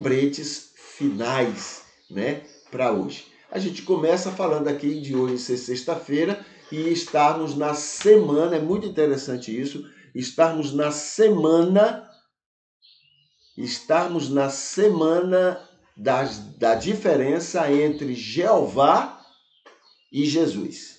lembretes finais, né, para hoje. A gente começa falando aqui de hoje ser sexta-feira e estarmos na semana, é muito interessante isso, estarmos na semana da diferença entre Jeová e Jesus.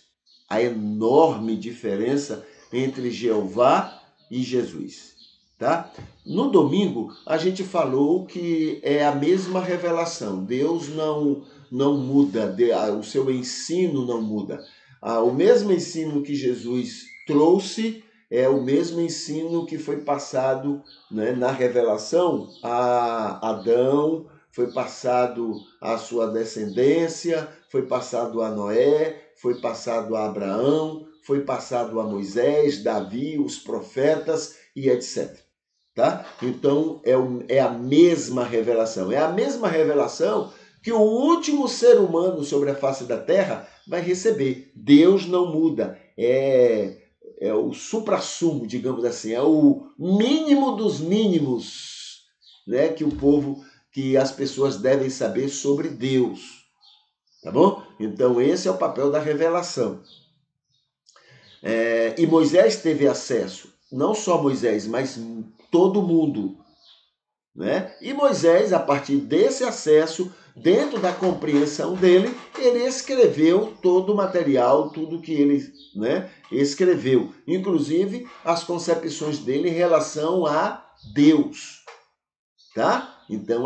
A enorme diferença entre Jeová e Jesus, tá? No domingo, a gente falou que é a mesma revelação. Deus não muda, o seu ensino não muda. O mesmo ensino que Jesus trouxe é o mesmo ensino que foi passado, né, na revelação a Adão, foi passado à sua descendência, foi passado a Noé, foi passado a Abraão, foi passado a Moisés, Davi, os profetas e etc. Tá? Então é a mesma revelação. É a mesma revelação que o último ser humano sobre a face da terra vai receber. Deus não muda. É o suprassumo, digamos assim, é o mínimo dos mínimos, né, que as pessoas devem saber sobre Deus. Tá bom? Então esse é o papel da revelação. E Moisés teve acesso, não só Moisés, mas todo mundo, né? E Moisés, a partir desse acesso, dentro da compreensão dele, ele escreveu todo o material, tudo que ele, né, escreveu, inclusive as concepções dele em relação a Deus, tá? Então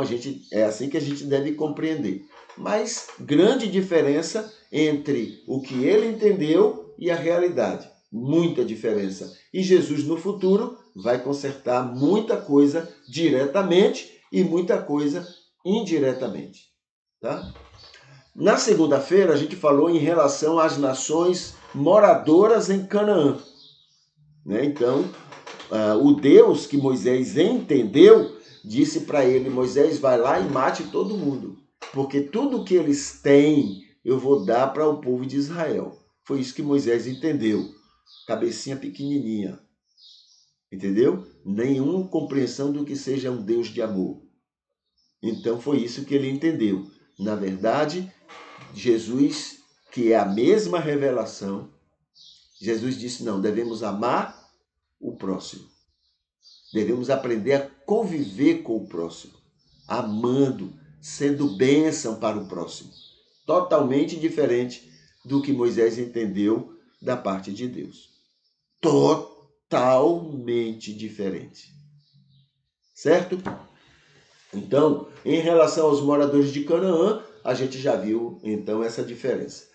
é assim que a gente deve compreender. Mas grande diferença entre o que ele entendeu e a realidade. Muita diferença. E Jesus no futuro vai consertar muita coisa diretamente e muita coisa indiretamente, tá? Na segunda-feira a gente falou em relação às nações moradoras em Canaã, né? Então, o Deus que Moisés entendeu disse para ele: Moisés, vai lá e mate todo mundo, porque tudo que eles têm eu vou dar para o povo de Israel. Foi isso que Moisés entendeu. Cabecinha pequenininha, entendeu? Nenhuma compreensão do que seja um Deus de amor. Então foi isso que ele entendeu. Na verdade, Jesus, que é a mesma revelação, Jesus disse: não, devemos amar o próximo. Devemos aprender a conviver com o próximo, amando, sendo bênção para o próximo. Totalmente diferente do que Moisés entendeu da parte de Deus. Totalmente diferente. Certo? Então, em relação aos moradores de Canaã, a gente já viu, então, essa diferença.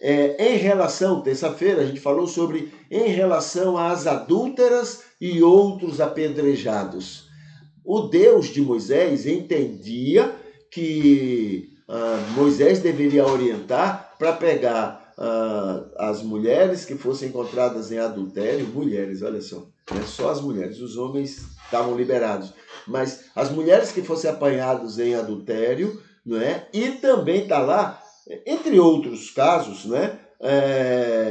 Em relação, terça-feira, a gente falou sobre em relação às adúlteras e outros apedrejados. O Deus de Moisés entendia que Moisés deveria orientar para pegar as mulheres que fossem encontradas em adultério, mulheres, olha só, não é só as mulheres, os homens estavam liberados, mas as mulheres que fossem apanhadas em adultério, não é? E também está lá, entre outros casos, né?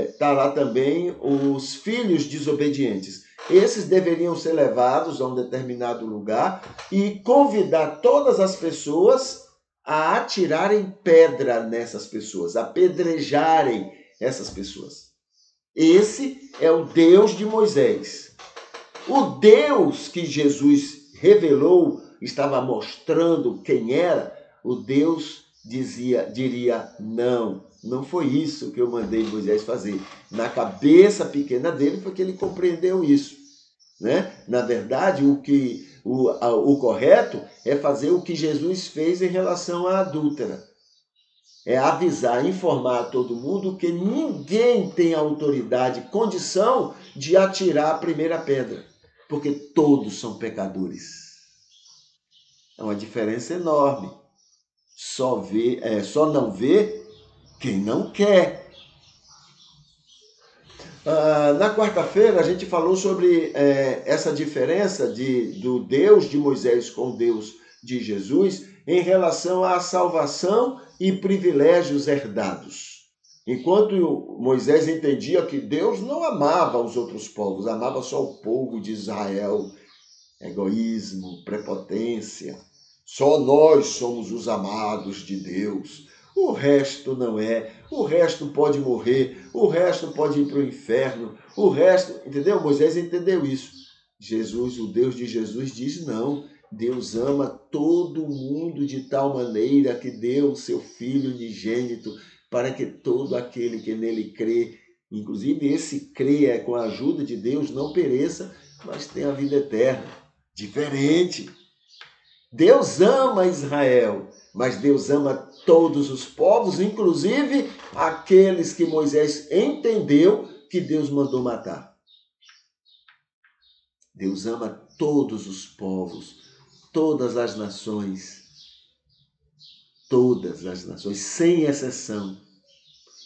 Está lá também os filhos desobedientes. Esses deveriam ser levados a um determinado lugar e convidar todas as pessoas a atirarem pedra nessas pessoas, a apedrejarem essas pessoas. Esse é o Deus de Moisés. O Deus que Jesus revelou, estava mostrando quem era, o Deus diria, não foi isso que eu mandei Moisés fazer. Na cabeça pequena dele foi que ele compreendeu isso, né? Na verdade, o correto é fazer o que Jesus fez em relação à adúltera. É avisar, informar a todo mundo que ninguém tem autoridade, condição de atirar a primeira pedra, porque todos são pecadores. É uma diferença enorme. Só não vê quem não quer. Na quarta-feira, a gente falou sobre essa diferença do Deus de Moisés com o Deus de Jesus em relação à salvação e privilégios herdados. Enquanto Moisés entendia que Deus não amava os outros povos, amava só o povo de Israel. Egoísmo, prepotência. Só nós somos os amados de Deus. O resto não é. O resto pode morrer. O resto pode ir para o inferno. O resto, entendeu? Moisés entendeu isso. Jesus, o Deus de Jesus, diz não. Deus ama todo mundo de tal maneira que deu o seu Filho unigênito para que todo aquele que nele crê, inclusive esse crê é com a ajuda de Deus, não pereça, mas tenha a vida eterna. Diferente. Deus ama Israel, mas Deus ama todos os povos, inclusive aqueles que Moisés entendeu que Deus mandou matar. Deus ama todos os povos, todas as nações, sem exceção.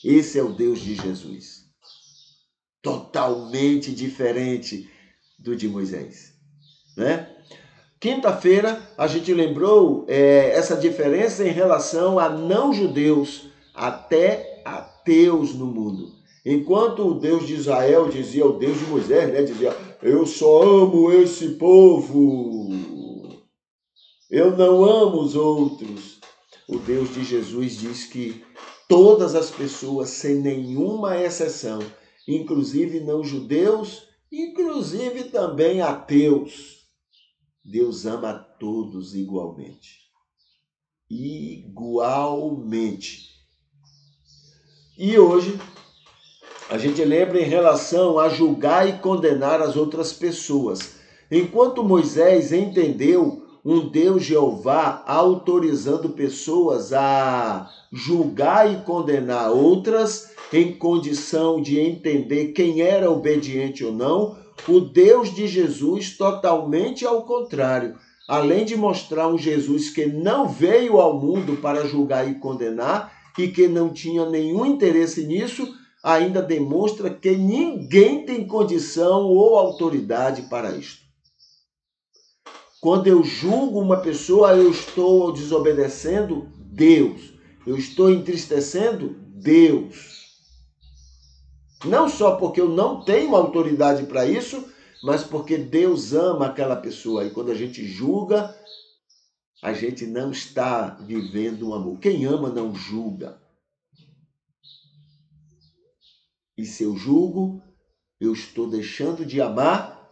Esse é o Deus de Jesus. Totalmente diferente do de Moisés, né? Quinta-feira, a gente lembrou essa diferença em relação a não-judeus, até ateus no mundo. Enquanto o Deus de Israel dizia, o Deus de Moisés, né, dizia, eu só amo esse povo, eu não amo os outros. O Deus de Jesus diz que todas as pessoas, sem nenhuma exceção, inclusive não-judeus, inclusive também ateus, Deus ama a todos igualmente. Igualmente. E hoje, a gente lembra em relação a julgar e condenar as outras pessoas. Enquanto Moisés entendeu um Deus Jeová autorizando pessoas a julgar e condenar outras em condição de entender quem era obediente ou não, o Deus de Jesus totalmente ao contrário. Além de mostrar um Jesus que não veio ao mundo para julgar e condenar e que não tinha nenhum interesse nisso, ainda demonstra que ninguém tem condição ou autoridade para isto. Quando eu julgo uma pessoa, eu estou desobedecendo Deus. Eu estou entristecendo Deus. Não só porque eu não tenho autoridade para isso, mas porque Deus ama aquela pessoa. E quando a gente julga, a gente não está vivendo o amor. Quem ama não julga. E se eu julgo, eu estou deixando de amar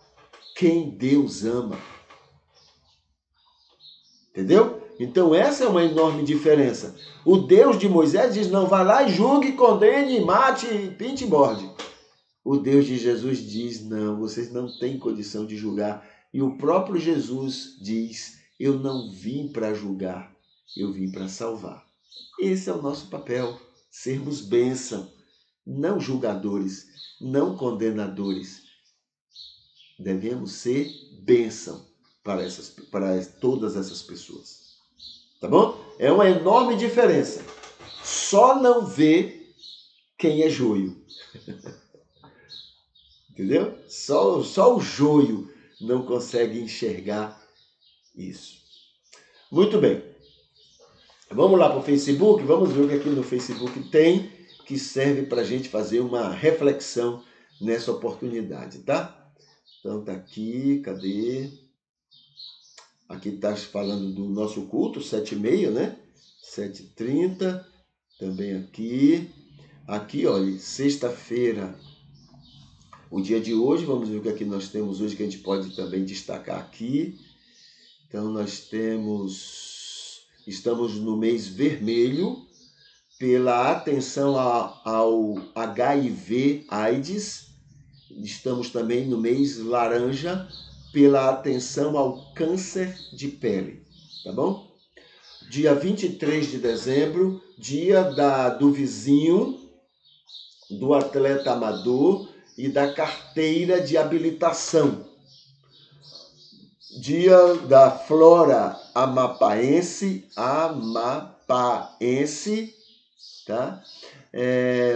quem Deus ama. Entendeu? Então essa é uma enorme diferença. O Deus de Moisés diz, não, vá lá e julgue, condene, mate, pinte e borde. O Deus de Jesus diz, não, vocês não têm condição de julgar. E o próprio Jesus diz, eu não vim para julgar, eu vim para salvar. Esse é o nosso papel, sermos bênção, não julgadores, não condenadores. Devemos ser bênção para todas essas pessoas. Tá bom? É uma enorme diferença. Só não vê quem é joio. Entendeu? Só o joio não consegue enxergar isso. Muito bem. Vamos lá para o Facebook? Vamos ver o que aqui no Facebook tem que serve para a gente fazer uma reflexão nessa oportunidade, tá? Então tá aqui, cadê? Aqui está falando do nosso culto, 7h30, né? 7h30, também aqui. Aqui, olha, sexta-feira, o dia de hoje, vamos ver o que aqui nós temos hoje que a gente pode também destacar aqui. Então, estamos no mês vermelho, pela atenção ao HIV/AIDS. Estamos também no mês laranja, pela atenção ao câncer de pele, tá bom? Dia 23 de dezembro, dia do vizinho, do atleta amador e da carteira de habilitação. Dia da flora amapaense, tá?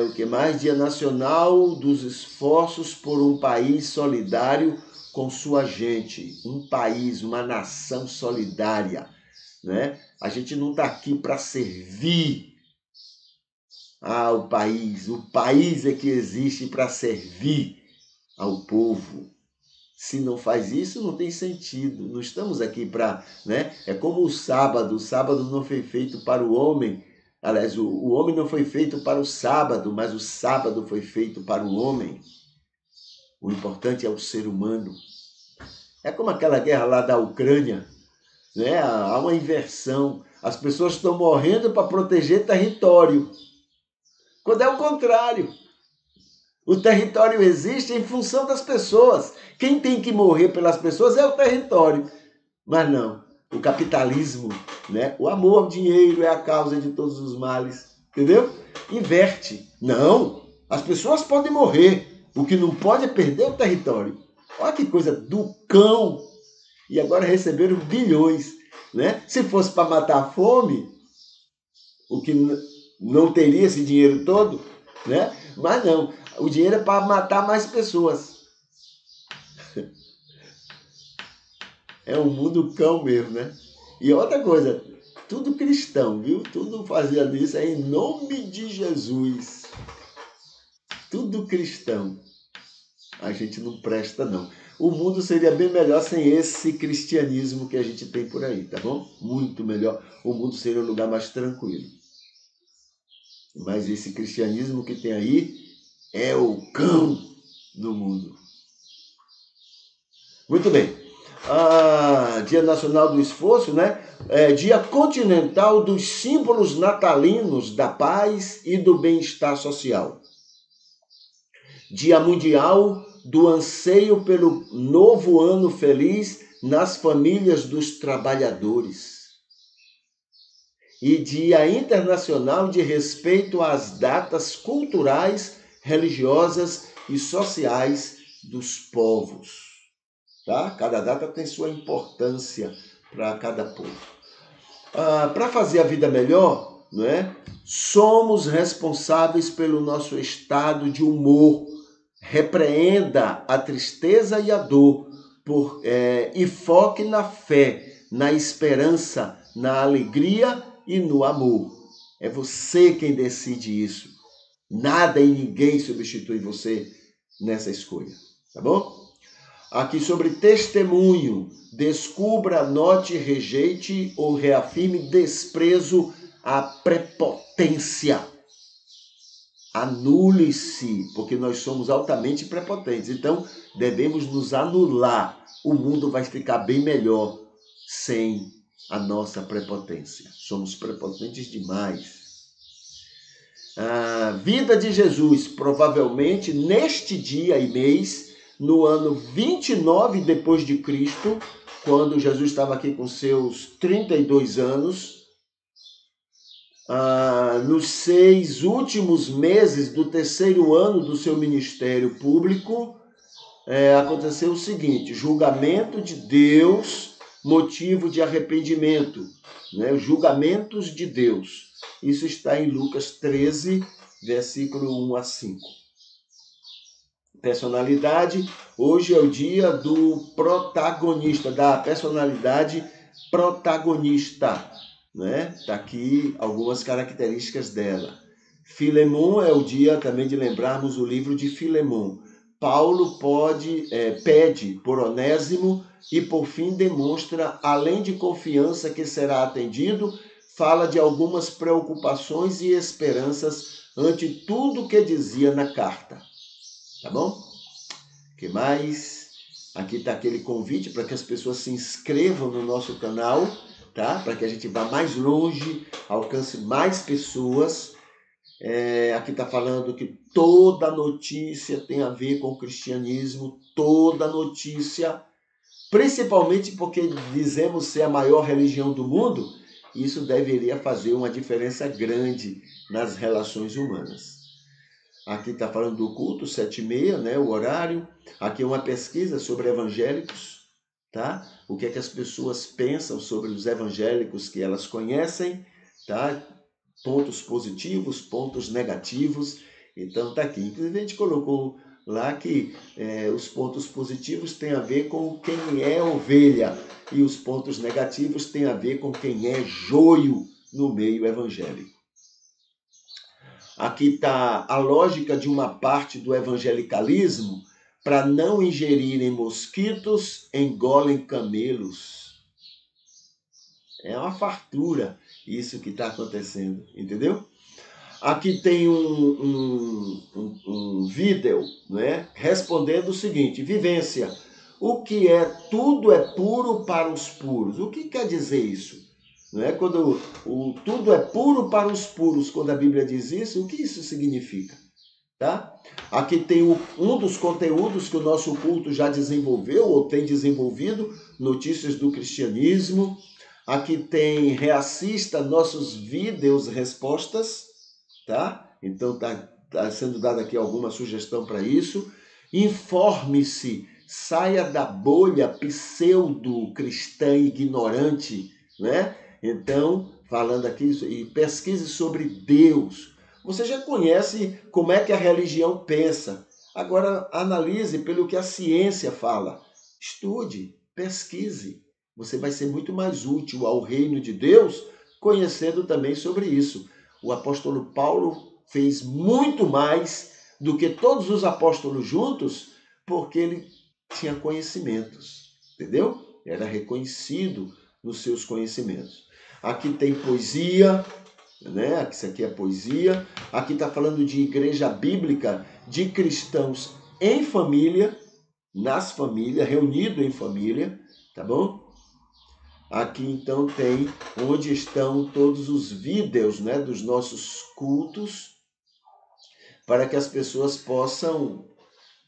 O que mais? Dia nacional dos esforços por um país solidário com sua gente. Um país, uma nação solidária, né? A gente não está aqui para servir ao país. O país é que existe para servir ao povo. Se não faz isso, não tem sentido. Não estamos aqui para, né? É como o sábado. O sábado não foi feito para o homem. Aliás, o homem não foi feito para o sábado, mas o sábado foi feito para o homem. O importante é o ser humano. É como aquela guerra lá da Ucrânia, né? Há uma inversão. As pessoas estão morrendo para proteger território, quando é o contrário. O território existe em função das pessoas. Quem tem que morrer pelas pessoas é o território. Mas não, o capitalismo, né? O amor ao dinheiro é a causa de todos os males, entendeu? Inverte. Não, as pessoas podem morrer. O que não pode é perder o território. Olha que coisa do cão. E agora receberam bilhões, né? Se fosse para matar a fome, o que não teria esse dinheiro todo, né? Mas não, o dinheiro é para matar mais pessoas. É um mundo cão mesmo, né? E outra coisa, tudo cristão, viu? Tudo fazendo isso é em nome de Jesus. Tudo cristão. A gente não presta, não. O mundo seria bem melhor sem esse cristianismo que a gente tem por aí, tá bom? Muito melhor. O mundo seria um lugar mais tranquilo. Mas esse cristianismo que tem aí é o cão do mundo. Muito bem. Dia Nacional do Esforço, né? Dia continental dos símbolos natalinos da paz e do bem-estar social. Dia Mundial do Anseio pelo Novo Ano Feliz nas famílias dos trabalhadores. E Dia Internacional de Respeito às datas culturais, religiosas e sociais dos povos. Tá? Cada data tem sua importância para cada povo. Para fazer a vida melhor, né, somos responsáveis pelo nosso estado de humor. Repreenda a tristeza e a dor e foque na fé, na esperança, na alegria e no amor. É você quem decide isso. Nada e ninguém substitui você nessa escolha, tá bom? Aqui sobre testemunho, descubra, anote, rejeite ou reafirme desprezo à prepotência. Anule-se, porque nós somos altamente prepotentes. Então, devemos nos anular. O mundo vai ficar bem melhor sem a nossa prepotência. Somos prepotentes demais. A vida de Jesus, provavelmente neste dia e mês, no ano 29 depois de Cristo, quando Jesus estava aqui com seus 32 anos, nos 6 últimos meses do terceiro ano do seu ministério público, aconteceu o seguinte: julgamento de Deus, motivo de arrependimento, né? Julgamentos de Deus. Isso está em Lucas 13, versículo 1 a 5. Personalidade, hoje é o dia do protagonista, da personalidade protagonista, né? Está aqui algumas características dela. Filemon é o dia também de lembrarmos o livro de Filemon. Paulo pede por Onésimo e, por fim, demonstra, além de confiança que será atendido, fala de algumas preocupações e esperanças ante tudo que dizia na carta. Tá bom? O que mais? Aqui está aquele convite para que as pessoas se inscrevam no nosso canal, tá? Para que a gente vá mais longe, alcance mais pessoas. Aqui está falando que toda notícia tem a ver com o cristianismo, toda notícia, principalmente porque dizemos ser a maior religião do mundo, isso deveria fazer uma diferença grande nas relações humanas. Aqui está falando do culto, 7h30, né, o horário. Aqui é uma pesquisa sobre evangélicos, tá? O que é que as pessoas pensam sobre os evangélicos que elas conhecem, tá? Pontos positivos, pontos negativos. Então tá aqui. Inclusive a gente colocou lá que os pontos positivos têm a ver com quem é ovelha e os pontos negativos têm a ver com quem é joio no meio evangélico. Aqui está a lógica de uma parte do evangelicalismo para não ingerirem mosquitos, engolem camelos. É uma fartura isso que está acontecendo, entendeu? Aqui tem um vídeo, né, respondendo o seguinte: vivência, o que é tudo é puro para os puros. O que quer dizer isso? Não é? Quando tudo é puro para os puros, quando a Bíblia diz isso, o que isso significa? Tá? Aqui tem um dos conteúdos que o nosso culto já desenvolveu ou tem desenvolvido, notícias do cristianismo. Aqui tem reassista nossos vídeos respostas, tá? Então tá sendo dada aqui alguma sugestão para isso. Informe-se, saia da bolha pseudo-cristã ignorante, né? Então, falando aqui, e pesquise sobre Deus. Você já conhece como é que a religião pensa. Agora, analise pelo que a ciência fala. Estude, pesquise. Você vai ser muito mais útil ao reino de Deus conhecendo também sobre isso. O apóstolo Paulo fez muito mais do que todos os apóstolos juntos, porque ele tinha conhecimentos, entendeu? Era reconhecido nos seus conhecimentos. Aqui tem poesia, né? Isso aqui é poesia. Aqui está falando de igreja bíblica, de cristãos em família, nas famílias, reunido em família, tá bom? Aqui então tem onde estão todos os vídeos, né, dos nossos cultos, para que as pessoas possam,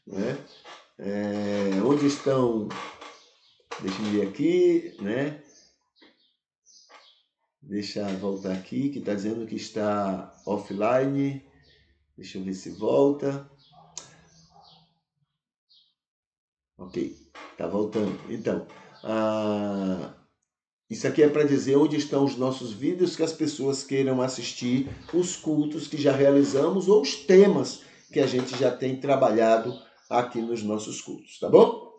né, onde estão, deixa eu ver aqui, né, deixa eu voltar aqui, que está dizendo que está offline, deixa eu ver se volta, ok, está voltando, então, isso aqui é para dizer onde estão os nossos vídeos que as pessoas queiram assistir, os cultos que já realizamos ou os temas que a gente já tem trabalhado aqui nos nossos cultos, tá bom?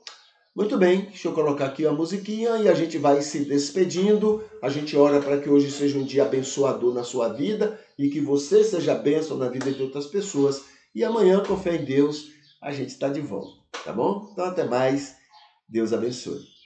Muito bem, deixa eu colocar aqui a musiquinha e a gente vai se despedindo. A gente ora para que hoje seja um dia abençoador na sua vida e que você seja bênção na vida de outras pessoas. E amanhã, com fé em Deus, a gente está de volta, tá bom? Então até mais, Deus abençoe.